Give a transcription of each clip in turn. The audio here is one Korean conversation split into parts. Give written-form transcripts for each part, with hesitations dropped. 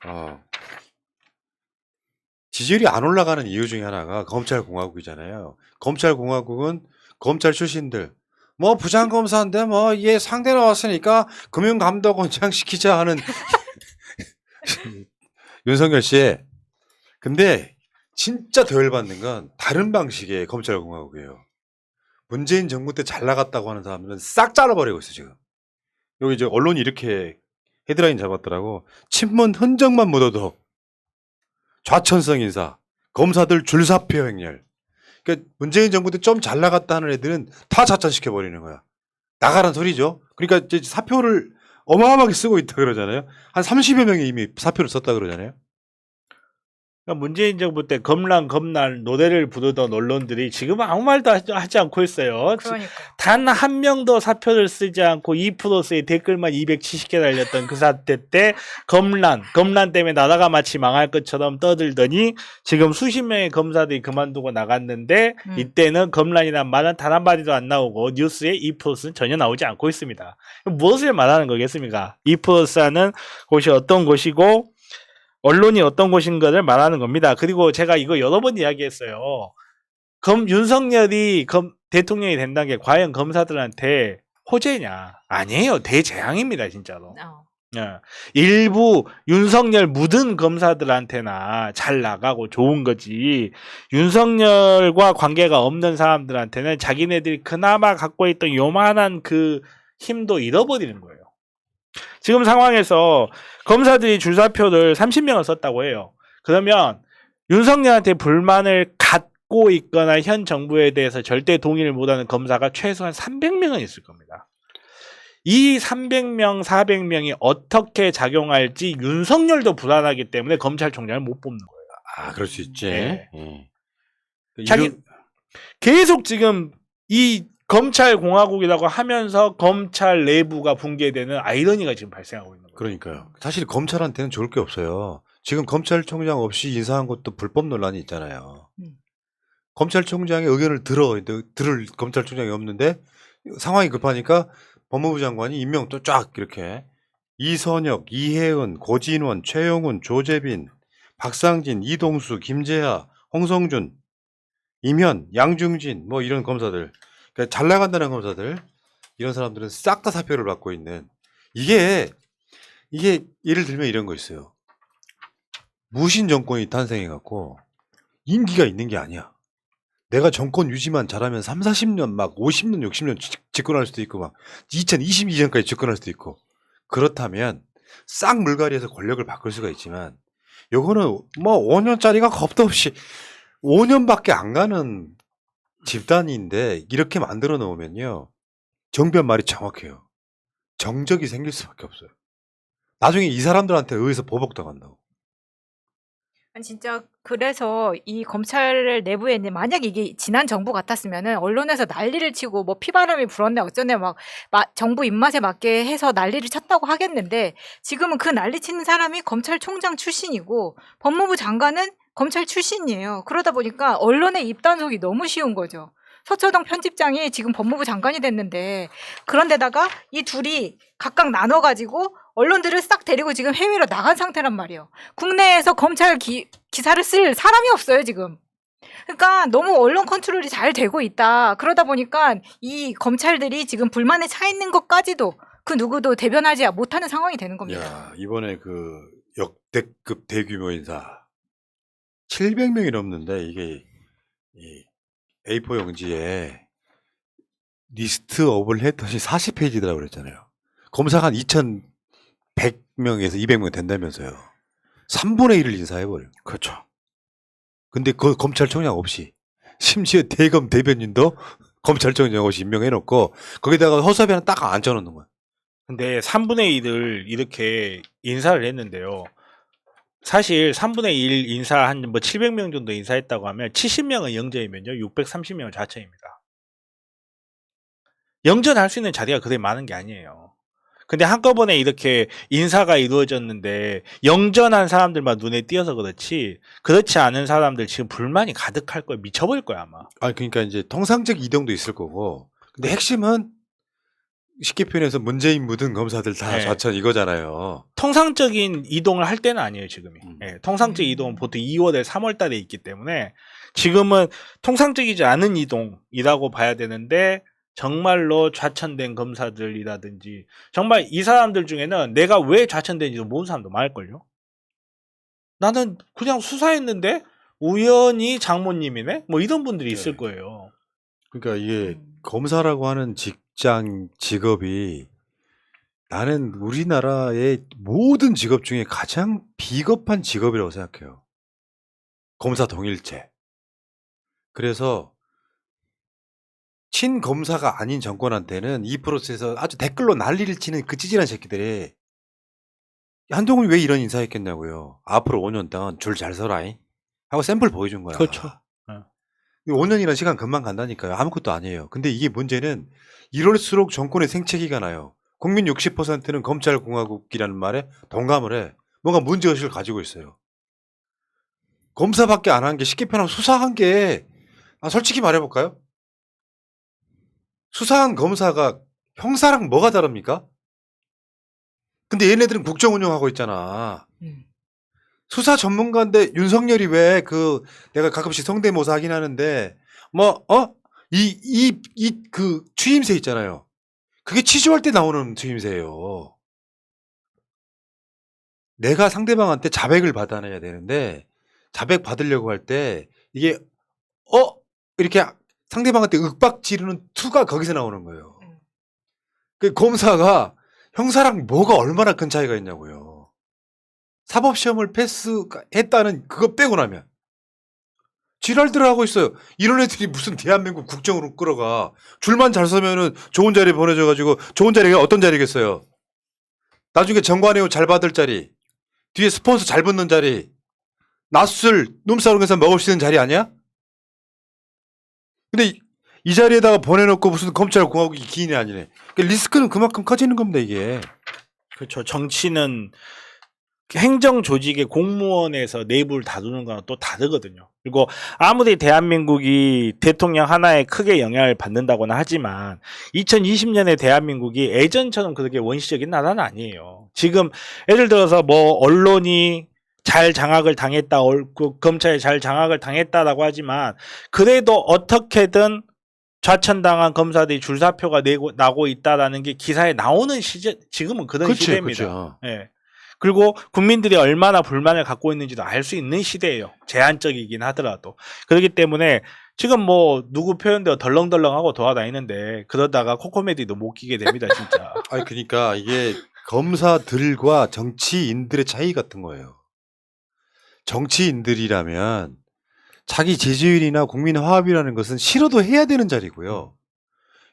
어, 지지율이 안 올라가는 이유 중에 하나가 검찰공화국이잖아요. 검찰공화국은 검찰 출신들, 뭐 부장검사인데 뭐 얘 상대 나왔으니까 금융감독원장 시키자 하는 윤석열 씨. 근데 진짜 더 열받는 건 다른 방식의 검찰공화국이에요. 문재인 정부 때 잘 나갔다고 하는 사람들은 싹 잘라버리고 있어 지금. 여기 이제 언론이 이렇게 헤드라인 잡았더라고. 친문 흔적만 묻어도 좌천성 인사, 검사들 줄사표 행렬. 그러니까 문재인 정부 때 좀 잘 나갔다 하는 애들은 다 좌천시켜 버리는 거야. 나가란 소리죠. 그러니까 이제 사표를 어마어마하게 쓰고 있다 그러잖아요. 한 30여 명이 이미 사표를 썼다 그러잖아요. 그러니까 문재인 정부 때 검날 노래를 부르던 언론들이 지금 아무 말도 하지 않고 있어요. 그러니까. 단 한 명도 사표를 쓰지 않고 2%의 댓글만 270개 달렸던 그 사태 때 검란 때문에 나라가 마치 망할 것처럼 떠들더니 지금 수십 명의 검사들이 그만두고 나갔는데 이때는 검란이란 말은 단 한마디도 안 나오고 뉴스에 2%는 전혀 나오지 않고 있습니다. 무엇을 말하는 거겠습니까? 2%라는 곳이 어떤 곳이고 언론이 어떤 곳인가를 말하는 겁니다. 그리고 제가 이거 여러 번 이야기했어요. 윤석열이 대통령이 된다는 게 과연 검사들한테 호재냐? 아니에요. 대재앙입니다, 진짜로. 일부 윤석열 묻은 검사들한테나 잘 나가고 좋은 거지. 윤석열과 관계가 없는 사람들한테는 자기네들이 그나마 갖고 있던 요만한 그 힘도 잃어버리는 거예요. 지금 상황에서 검사들이 줄사표를 30명을 썼다고 해요. 그러면 윤석열한테 불만을 갖고 있거나 현 정부에 대해서 절대 동의를 못하는 검사가 최소한 300명은 있을 겁니다. 이 300명, 400명이 어떻게 작용할지 윤석열도 불안하기 때문에 검찰총장을 못 뽑는 거예요. 아, 그럴 수 있지. 네. 자기 계속 지금 이 검찰공화국이라고 하면서 검찰 내부가 붕괴되는 아이러니가 지금 발생하고 있는 거예요. 그러니까요. 사실 검찰한테는 좋을 게 없어요. 지금 검찰총장 없이 인사한 것도 불법 논란이 있잖아요. 검찰총장의 의견을 들을 검찰총장이 없는데 상황이 급하니까 법무부 장관이 임명 또 쫙 이렇게 이선혁, 이혜은, 고진원, 최영훈, 조재빈, 박상진, 이동수, 김재하, 홍성준, 임현, 양중진 뭐 이런 검사들, 그러니까 잘 나간다는 검사들, 이런 사람들은 싹 다 사표를 받고 있는 이게 예를 들면 이런 거 있어요. 무신 정권이 탄생해갖고 임기가 있는 게 아니야. 내가 정권 유지만 잘하면 3, 40년 막 50년, 60년 집권할 수도 있고 막 2022년까지 집권할 수도 있고 그렇다면 싹 물갈이해서 권력을 바꿀 수가 있지만 요거는 뭐 5년짜리가 겁도 없이 5년밖에 안 가는 집단인데 이렇게 만들어 놓으면요. 정변 말이 정확해요. 정적이 생길 수밖에 없어요. 나중에 이 사람들한테 의해서 보복당한다고. 진짜 그래서 이 검찰 내부에 있는 만약 이게 지난 정부 같았으면은 언론에서 난리를 치고 뭐 피바람이 불었네 어쩌네 막 정부 입맛에 맞게 해서 난리를 쳤다고 하겠는데 지금은 그 난리 치는 사람이 검찰총장 출신이고 법무부 장관은 검찰 출신이에요. 그러다 보니까 언론의 입단속이 너무 쉬운 거죠. 서초동 편집장이 지금 법무부 장관이 됐는데 그런데다가 이 둘이 각각 나눠가지고 언론들을 싹 데리고 지금 해외로 나간 상태란 말이에요. 국내에서 검찰 기사를 쓸 사람이 없어요 지금. 그러니까 너무 언론 컨트롤이 잘 되고 있다. 그러다 보니까 이 검찰들이 지금 불만에 차 있는 것까지도 그 누구도 대변하지 못하는 상황이 되는 겁니다. 야, 이번에 그 역대급 대규모 인사 700명이 넘는데 이게 이 A4 용지에 리스트 업을 했더니 40페이지더라고 그랬잖아요. 검사가 한 2,100명에서 200명 된다면서요. 3분의 1을 인사해버려요. 그렇죠. 근데 그 검찰총장 없이 심지어 대검 대변인도 검찰총장 없이 임명해놓고 거기다가 허수아비 하나 딱 앉혀놓는 거야. 근데 3분의 1을 이렇게 인사를 했는데요. 사실 3분의 1 인사 한 뭐 700명 정도 인사했다고 하면 70명은 영전이면요. 630명은 좌천입니다. 영전할 수 있는 자리가 그렇게 많은 게 아니에요. 근데 한꺼번에 이렇게 인사가 이루어졌는데 영전한 사람들만 눈에 띄어서 그렇지 않은 사람들 지금 불만이 가득할 거예요. 미쳐버릴 거야 아마. 그러니까 이제 통상적 이동도 있을 거고 근데 핵심은 쉽게 표현해서 문재인 묻은 검사들 다 네. 좌천 이거잖아요. 통상적인 이동을 할 때는 아니에요, 지금이. 음. 예, 통상적인 이동은 보통 2월에 3월 달에 있기 때문에 지금은 통상적이지 않은 이동이라고 봐야 되는데 정말로 좌천된 검사들이라든지 정말 이 사람들 중에는 내가 왜 좌천된지도 모르는 사람도 많을걸요. 나는 그냥 수사했는데 우연히 장모님이네? 뭐 이런 분들이 있을 네. 거예요. 그러니까 이게 검사라고 하는 직장, 직업이 나는 우리나라의 모든 직업 중에 가장 비겁한 직업이라고 생각해요. 검사 동일체. 그래서 친검사가 아닌 정권한테는 이 프로세스에서 아주 댓글로 난리를 치는 그 찌질한 새끼들이 한동훈이 왜 이런 인사했겠냐고요. 앞으로 5년 동안 줄 잘 서라잉 하고 샘플 보여준 거야. 그렇죠. 5년이라는 시간 금방 간다니까요. 아무것도 아니에요. 근데 이게 문제는 이럴수록 정권의 생채기가 나요. 국민 60%는 검찰공화국이라는 말에 동감을 해. 뭔가 문제의식을 가지고 있어요. 검사밖에 안 한 게 쉽게 표현하면 수사한 게 솔직히 말해볼까요? 수사한 검사가 형사랑 뭐가 다릅니까? 근데 얘네들은 국정 운영하고 있잖아. 수사 전문가인데 윤석열이 왜 내가 가끔씩 성대모사 하긴 하는데 그 추임새 있잖아요. 그게 취조할 때 나오는 추임새예요. 내가 상대방한테 자백을 받아내야 되는데 자백 받으려고 할 때 이게 이렇게 상대방한테 윽박 지르는 투가 거기서 나오는 거예요. 그 검사가 형사랑 뭐가 얼마나 큰 차이가 있냐고요. 사법시험을 패스했다는 그거 빼고 나면 지랄들 하고 있어요. 이런 애들이 무슨 대한민국 국정으로 끌어가. 줄만 잘 서면은 좋은 자리에 보내줘가지고 좋은 자리가 어떤 자리겠어요. 나중에 정관예우 잘 받을 자리, 뒤에 스폰서 잘 붙는 자리, 낮술 놈싸움에서 먹을 수 있는 자리 아니야? 근데 이 자리에다가 보내놓고 무슨 검찰공화국이 기인이 아니네. 그러니까 리스크는 그만큼 커지는 겁니다 이게. 그렇죠. 정치는 행정 조직의 공무원에서 내부를 다루는 거랑 또 다르거든요. 그리고 아무리 대한민국이 대통령 하나에 크게 영향을 받는다고는 하지만 2020년에 대한민국이 예전처럼 그렇게 원시적인 나라는 아니에요. 지금 예를 들어서 뭐 언론이 잘 장악을 당했다, 검찰이 잘 장악을 당했다라고 하지만 그래도 어떻게든 좌천당한 검사들이 줄사표가 나고 있다라는 게 기사에 나오는 지금은 그런 그치, 시대입니다. 그쵸. 예. 그리고 국민들이 얼마나 불만을 갖고 있는지도 알 수 있는 시대예요. 제한적이긴 하더라도. 그렇기 때문에 지금 뭐 누구 표현대로 덜렁덜렁하고 돌아다니는데 그러다가 코코메디도 못 끼게 됩니다, 진짜. 아니 그러니까 이게 검사들과 정치인들의 차이 같은 거예요. 정치인들이라면 자기 지지율이나 국민 화합이라는 것은 싫어도 해야 되는 자리고요.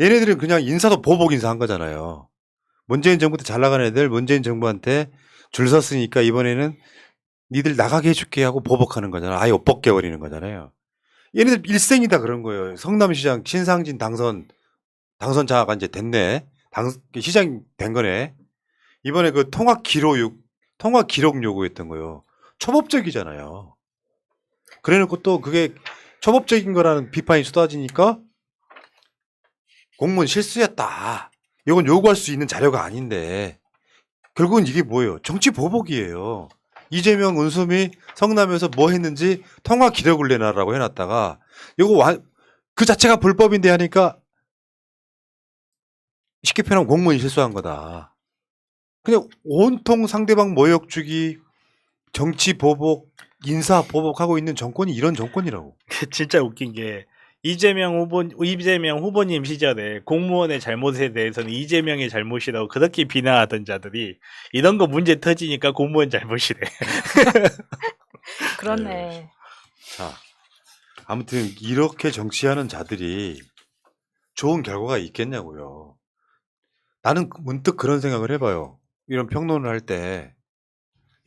얘네들은 그냥 인사도 보복 인사한 거잖아요. 문재인 정부 때 잘 나간 애들 문재인 정부한테 줄 섰으니까 이번에는 니들 나가게 해줄게 하고 보복하는 거잖아. 아예 옷 벗겨버리는 거잖아요. 얘네들 일생이다 그런 거예요. 성남시장 신상진 당선자가 이제 됐네. 시장 된 거네. 이번에 그 통화 기록 요구했던 거요. 초법적이잖아요. 그래놓고 또 그게 초법적인 거라는 비판이 쏟아지니까 공무원 실수였다. 이건 요구할 수 있는 자료가 아닌데 결국은 이게 뭐예요? 정치 보복이에요. 이재명, 은수미 성남에서 뭐 했는지 통화 기록을 내놔라고 해놨다가 그 자체가 불법인데 하니까 쉽게 표현하면 공무원이 실수한 거다. 그냥 온통 상대방 모욕 주기, 정치 보복, 인사 보복하고 있는 정권이 이런 정권이라고. 진짜 웃긴 게 이재명 후보님 시절에 공무원의 잘못에 대해서는 이재명의 잘못이라고 그렇게 비난하던 자들이 이런 거 문제 터지니까 공무원 잘못이래. 그렇네. 자, 아무튼 이렇게 정치하는 자들이 좋은 결과가 있겠냐고요. 나는 문득 그런 생각을 해봐요. 이런 평론을 할 때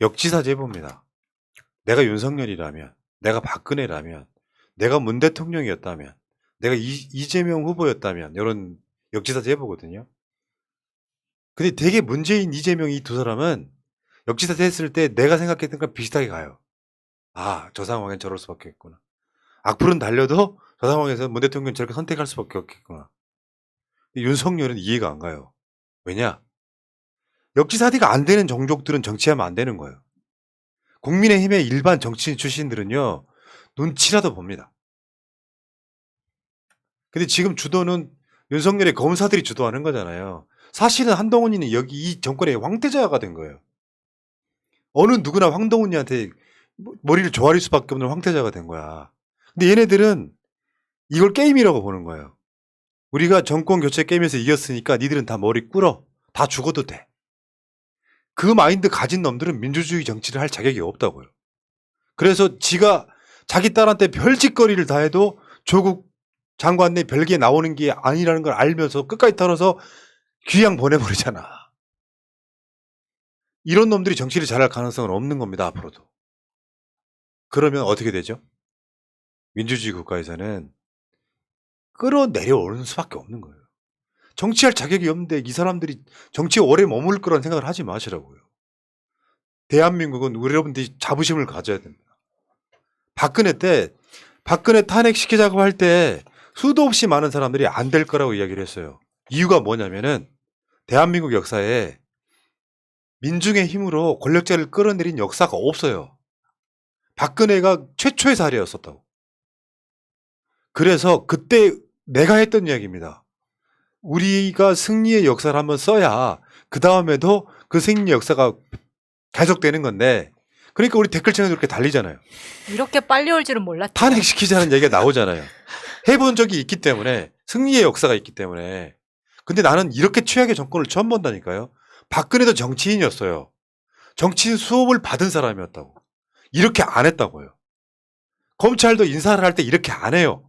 역지사지 해봅니다. 내가 윤석열이라면, 내가 박근혜라면, 내가 문 대통령이었다면, 내가 이재명 후보였다면 이런 역지사지 해보거든요. 근데 되게 문재인, 이재명 이 두 사람은 역지사지 했을 때 내가 생각했던 건 비슷하게 가요. 아, 저 상황엔 저럴 수밖에 없구나. 악플은 달려도 저 상황에서 문 대통령 저렇게 선택할 수밖에 없겠구나. 윤석열은 이해가 안 가요. 왜냐? 역지사지가 안 되는 종족들은 정치하면 안 되는 거예요. 국민의힘의 일반 정치인 출신들은요, 눈치라도 봅니다. 근데 지금 주도는 윤석열의 검사들이 주도하는 거잖아요. 사실은 한동훈이는 여기 이 정권의 황태자가 된 거예요. 어느 누구나 황동훈이한테 머리를 조아릴 수밖에 없는 황태자가 된 거야. 근데 얘네들은 이걸 게임이라고 보는 거예요. 우리가 정권 교체 게임에서 이겼으니까 니들은 다 머리 꿇어. 다 죽어도 돼. 그 마인드 가진 놈들은 민주주의 정치를 할 자격이 없다고요. 그래서 지가 자기 딸한테 별짓거리를 다 해도 조국 장관 내 별게 나오는 게 아니라는 걸 알면서 끝까지 털어서 귀양 보내버리잖아. 이런 놈들이 정치를 잘할 가능성은 없는 겁니다, 앞으로도. 그러면 어떻게 되죠? 민주주의 국가에서는 끌어내려오는 수밖에 없는 거예요. 정치할 자격이 없는데 이 사람들이 정치에 오래 머물 거란 생각을 하지 마시라고요. 대한민국은 여러분들이 자부심을 가져야 됩니다. 박근혜 탄핵시키자고 할 때 수도 없이 많은 사람들이 안 될 거라고 이야기를 했어요. 이유가 뭐냐면은 대한민국 역사에 민중의 힘으로 권력자를 끌어내린 역사가 없어요. 박근혜가 최초의 사례였었다고. 그래서 그때 내가 했던 이야기입니다. 우리가 승리의 역사를 한번 써야 그 다음에도 그 승리의 역사가 계속되는 건데, 그러니까 우리 댓글창에 그렇게 달리잖아요. 이렇게 빨리 올 줄은 몰랐죠. 탄핵시키자는 얘기가 나오잖아요. 해본 적이 있기 때문에, 승리의 역사가 있기 때문에. 근데 나는 이렇게 최악의 정권을 처음 본다니까요. 박근혜도 정치인이었어요. 정치인 수업을 받은 사람이었다고. 이렇게 안 했다고요. 검찰도 인사를 할 때 이렇게 안 해요.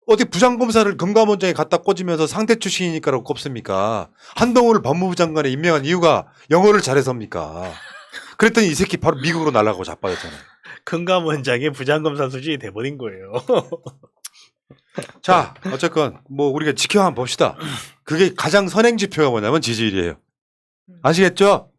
어디 부장검사를 금감원장에 갖다 꽂으면서 상대 출신이니까라고 꼽습니까? 한동훈을 법무부 장관에 임명한 이유가 영어를 잘해서입니까? 그랬더니 이 새끼 바로 미국으로 날아가고 자빠졌잖아요. 금감원장의 부장검사 수준이 돼버린 거예요. 자, 어쨌건 뭐 우리가 지켜만 봅시다. 그게 가장 선행 지표가 뭐냐면 지지율이에요. 아시겠죠?